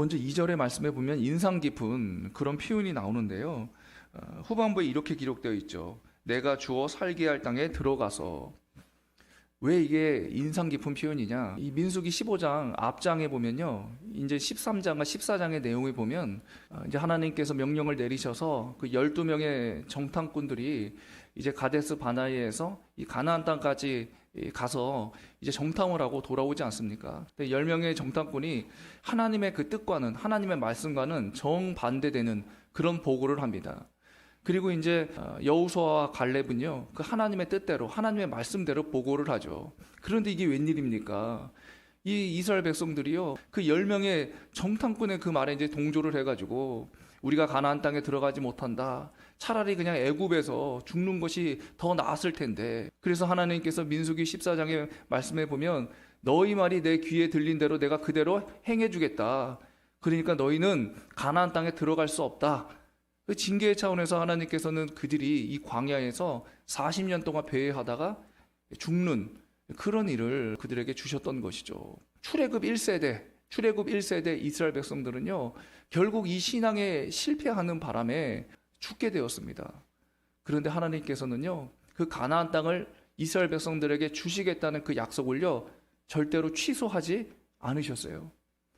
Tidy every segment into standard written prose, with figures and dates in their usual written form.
먼저 2절의 말씀에 보면 인상 깊은 그런 표현이 나오는데요. 후반부에 이렇게 기록되어 있죠. 내가 주어 살게 할 땅에 들어가서. 왜 이게 인상 깊은 표현이냐? 이 민수기 15장 앞장에 보면요, 이제 13장과 14장의 내용을 보면 이제 하나님께서 명령을 내리셔서 그 12명의 정탐꾼들이 이제 가데스 바나이에서 이 가나안 땅까지 가서 이제 정탐을 하고 돌아오지 않습니까? 10명의 정탐꾼이 하나님의 그 뜻과는, 하나님의 말씀과는 정반대되는 그런 보고를 합니다. 그리고 이제 여호수아와 갈렙은요, 그 하나님의 뜻대로, 하나님의 말씀대로 보고를 하죠. 그런데 이게 웬일입니까? 이 이스라엘 백성들이요, 그 10명의 정탐꾼의 그 말에 이제 동조를 해가지고 우리가 가나안 땅에 들어가지 못한다, 차라리 그냥 애굽에서 죽는 것이 더 나았을 텐데, 그래서 하나님께서 민수기 14장의 말씀에 보면 너희 말이 내 귀에 들린 대로 내가 그대로 행해주겠다, 그러니까 너희는 가나안 땅에 들어갈 수 없다. 그 징계의 차원에서 하나님께서는 그들이 이 광야에서 40년 동안 배회하다가 죽는 그런 일을 그들에게 주셨던 것이죠. 출애굽 1세대 이스라엘 백성들은요, 결국 이 신앙에 실패하는 바람에 죽게 되었습니다. 그런데 하나님께서는요, 그 가나안 땅을 이스라엘 백성들에게 주시겠다는 그 약속을요, 절대로 취소하지 않으셨어요.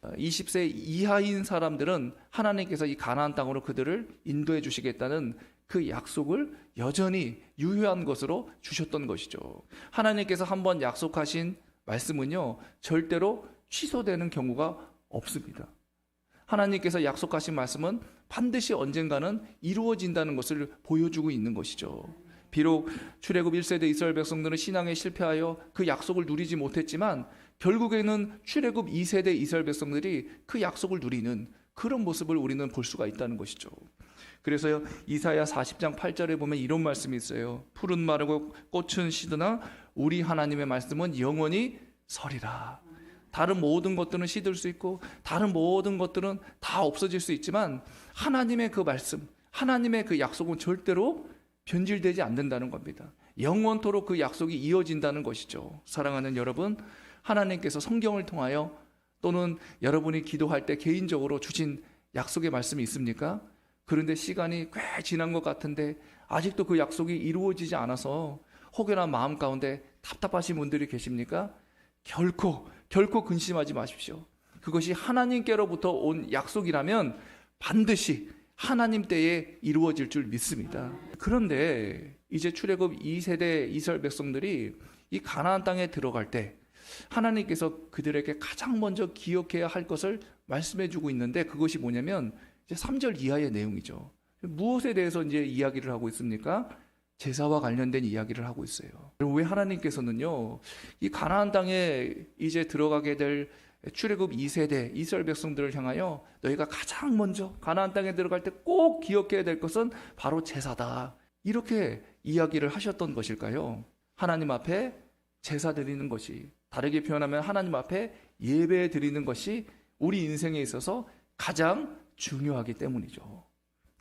20세 이하인 사람들은 하나님께서 이 가나안 땅으로 그들을 인도해 주시겠다는 그 약속을 여전히 유효한 것으로 주셨던 것이죠. 하나님께서 한번 약속하신 말씀은요, 절대로 취소되는 경우가 없습니다. 하나님께서 약속하신 말씀은 반드시 언젠가는 이루어진다는 것을 보여주고 있는 것이죠. 비록 출애굽 1세대 이스라엘 백성들은 신앙에 실패하여 그 약속을 누리지 못했지만 결국에는 출애굽 2세대 이스라엘 백성들이 그 약속을 누리는 그런 모습을 우리는 볼 수가 있다는 것이죠. 그래서 이사야 40장 8절에 보면 이런 말씀이 있어요. 푸른 마르고 꽃은 시드나 우리 하나님의 말씀은 영원히 서리라. 다른 모든 것들은 시들 수 있고 다른 모든 것들은 다 없어질 수 있지만 하나님의 그 말씀, 하나님의 그 약속은 절대로 변질되지 않는다는 겁니다. 영원토록 그 약속이 이어진다는 것이죠. 사랑하는 여러분, 하나님께서 성경을 통하여 또는 여러분이 기도할 때 개인적으로 주신 약속의 말씀이 있습니까? 그런데 시간이 꽤 지난 것 같은데 아직도 그 약속이 이루어지지 않아서 혹여나 마음 가운데 답답하신 분들이 계십니까? 결코 근심하지 마십시오. 그것이 하나님께로부터 온 약속이라면 반드시 하나님 때에 이루어질 줄 믿습니다. 그런데 이제 출애굽 2세대 이스라엘 백성들이 이 가나안 땅에 들어갈 때 하나님께서 그들에게 가장 먼저 기억해야 할 것을 말씀해 주고 있는데 그것이 뭐냐면 이제 3절 이하의 내용이죠. 무엇에 대해서 이제 이야기를 하고 있습니까? 제사와 관련된 이야기를 하고 있어요. 왜 하나님께서는요, 이 가나안 땅에 이제 들어가게 될 출애굽 2세대 이스라엘 백성들을 향하여 너희가 가장 먼저 가나안 땅에 들어갈 때 꼭 기억해야 될 것은 바로 제사다, 이렇게 이야기를 하셨던 것일까요? 하나님 앞에 제사 드리는 것이, 다르게 표현하면 하나님 앞에 예배 드리는 것이 우리 인생에 있어서 가장 중요하기 때문이죠.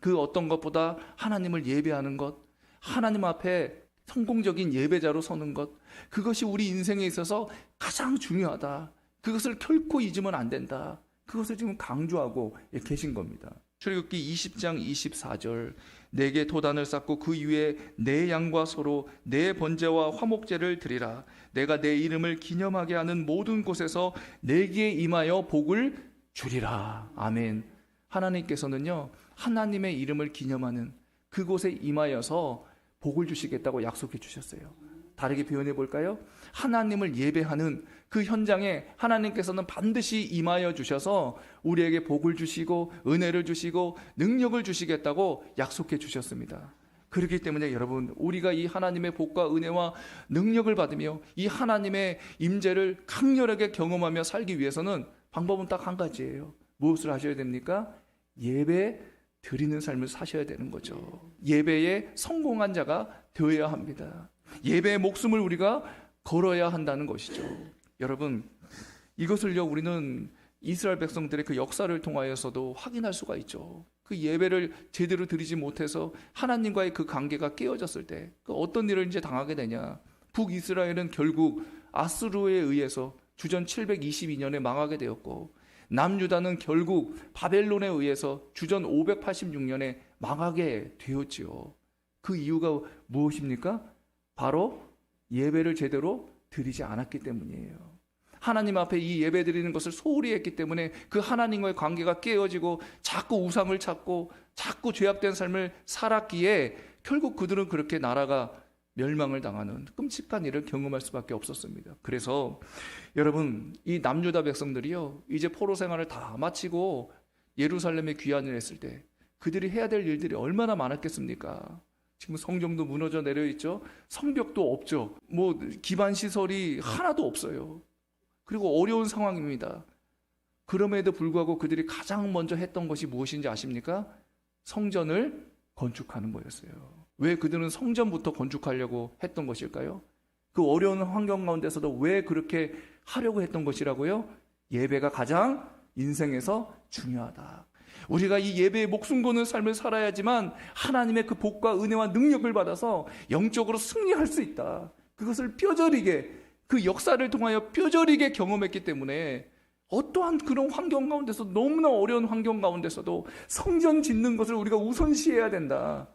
그 어떤 것보다 하나님을 예배하는 것, 하나님 앞에 성공적인 예배자로 서는 것, 그것이 우리 인생에 있어서 가장 중요하다. 그것을 결코 잊으면 안 된다. 그것을 지금 강조하고 계신 겁니다. 출애굽기 20장 24절, 내게 도단을 쌓고 그 위에 내 양과 소로 내 번제와 화목제를 드리라. 내가 내 이름을 기념하게 하는 모든 곳에서 내게 임하여 복을 주리라. 아멘. 하나님께서는요, 하나님의 이름을 기념하는 그곳에 임하여서 복을 주시겠다고 약속해 주셨어요. 다르게 표현해 볼까요? 하나님을 예배하는 그 현장에 하나님께서는 반드시 임하여 주셔서 우리에게 복을 주시고 은혜를 주시고 능력을 주시겠다고 약속해 주셨습니다. 그렇기 때문에 여러분, 우리가 이 하나님의 복과 은혜와 능력을 받으며 이 하나님의 임재를 강렬하게 경험하며 살기 위해서는 방법은 딱 한 가지예요. 무엇을 하셔야 됩니까? 예배 드리는 삶을 사셔야 되는 거죠. 예배에 성공한 자가 되어야 합니다. 예배의 목숨을 우리가 걸어야 한다는 것이죠. 여러분, 이것을요, 우리는 이스라엘 백성들의 그 역사를 통하여서도 확인할 수가 있죠. 그 예배를 제대로 드리지 못해서 하나님과의 그 관계가 깨어졌을 때 그 어떤 일을 이제 당하게 되냐. 북이스라엘은 결국 아수르에 의해서 주전 722년에 망하게 되었고, 남유다는 결국 바벨론에 의해서 주전 586년에 망하게 되었지요. 그 이유가 무엇입니까? 바로 예배를 제대로 드리지 않았기 때문이에요. 하나님 앞에 이 예배 드리는 것을 소홀히 했기 때문에 그 하나님과의 관계가 깨어지고 자꾸 우상을 찾고 자꾸 죄악된 삶을 살았기에 결국 그들은 그렇게 나라가 멸망을 당하는 끔찍한 일을 경험할 수밖에 없었습니다. 그래서 여러분, 이 남유다 백성들이요, 이제 포로 생활을 다 마치고 예루살렘에 귀환을 했을 때 그들이 해야 될 일들이 얼마나 많았겠습니까? 지금 성경도 무너져 내려 있죠. 성벽도 없죠. 뭐 기반 시설이 하나도 없어요. 그리고 어려운 상황입니다. 그럼에도 불구하고 그들이 가장 먼저 했던 것이 무엇인지 아십니까? 성전을 건축하는 거였어요. 왜 그들은 성전부터 건축하려고 했던 것일까요? 그 어려운 환경 가운데서도 왜 그렇게 하려고 했던 것이라고요? 예배가 가장 인생에서 중요하다. 우리가 이 예배에 목숨 거는 삶을 살아야지만 하나님의 그 복과 은혜와 능력을 받아서 영적으로 승리할 수 있다. 그것을 뼈저리게, 그 역사를 통하여 뼈저리게 경험했기 때문에 어떠한 그런 환경 가운데서, 너무나 어려운 환경 가운데서도 성전 짓는 것을 우리가 우선시해야 된다.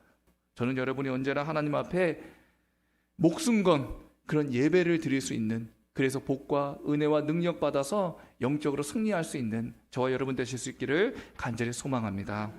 저는 여러분이 언제나 하나님 앞에 목숨 건 그런 예배를 드릴 수 있는, 그래서 복과 은혜와 능력 받아서 영적으로 승리할 수 있는 저와 여러분 되실 수 있기를 간절히 소망합니다.